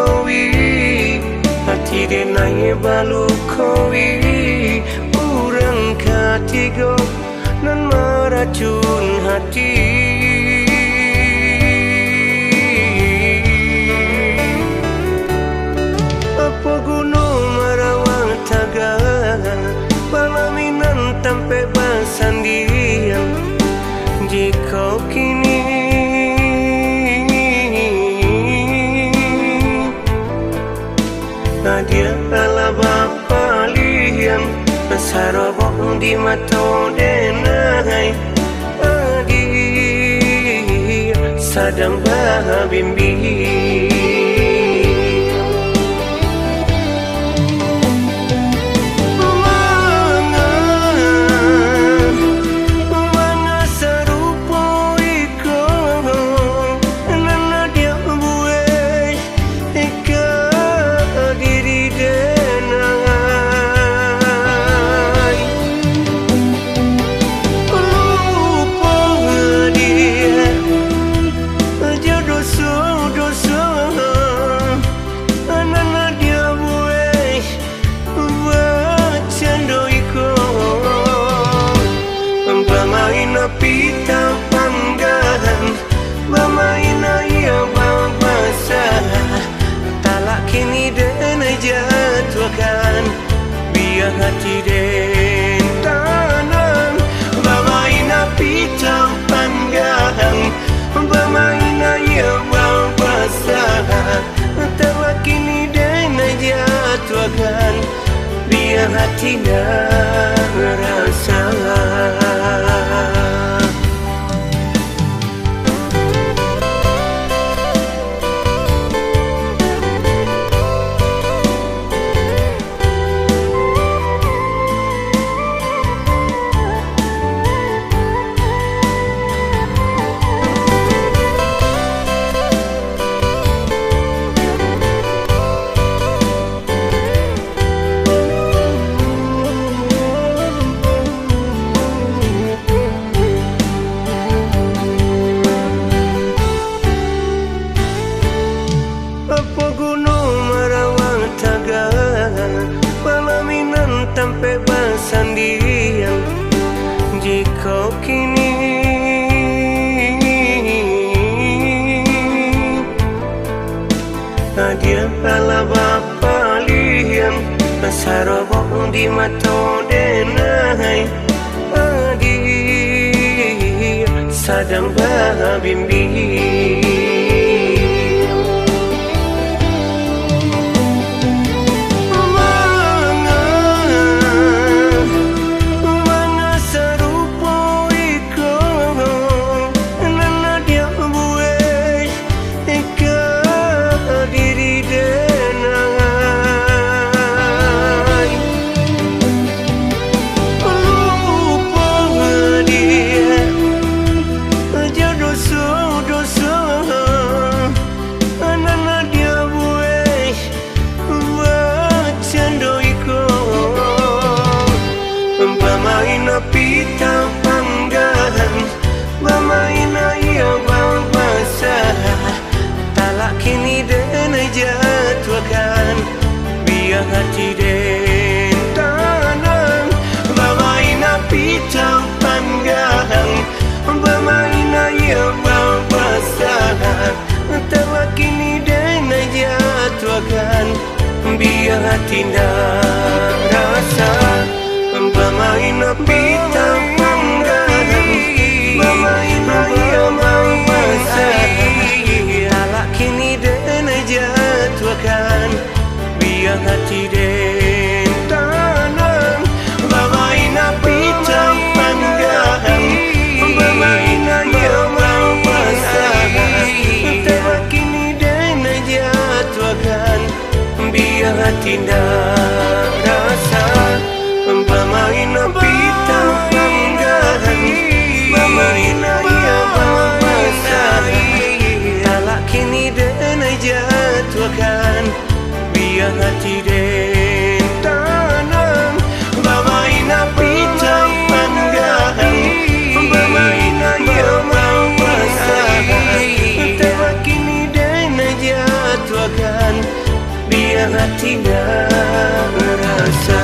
kowi hati denai balu kowi urang katigo nan meracun hati apa guna merawang taga palaminan tampe basandian jika kini dia ala bapa lian sarobong di mato denai adi sadang babimbi pita panggahan bamaina ia babasa talak kini denai jatuhkan biar hati den tanam bamaina pita panggahan bamaina ia babasa talak kini denai jatuhkan biar hati dah rasa tampe basandian jika kini dia ala bapa lian sarobong di mato denai adi sadang babimbi pita panggahan bamaina ia babasa talak kini denai jatuhkan biar hati den tanam bamaina pita panggahan bamaina ia babasa talak kini denai jatuhkan biar hati dah rasa bamaina pita panggahan bamaina ia babasa talak kini denai jatuhkan biar hati den tanam bamaina pita panggahan bamaina ia babasa talak kini denai jatuhkan biar hati dah rasa bamaina pita panggahan bamaina ia babasa talak kini denai jatuhkan biar hati den tanam bamaina pita panggahan bamaina ia babasa talak kini denai jatuhkan lupakan, biar hatinya rasa.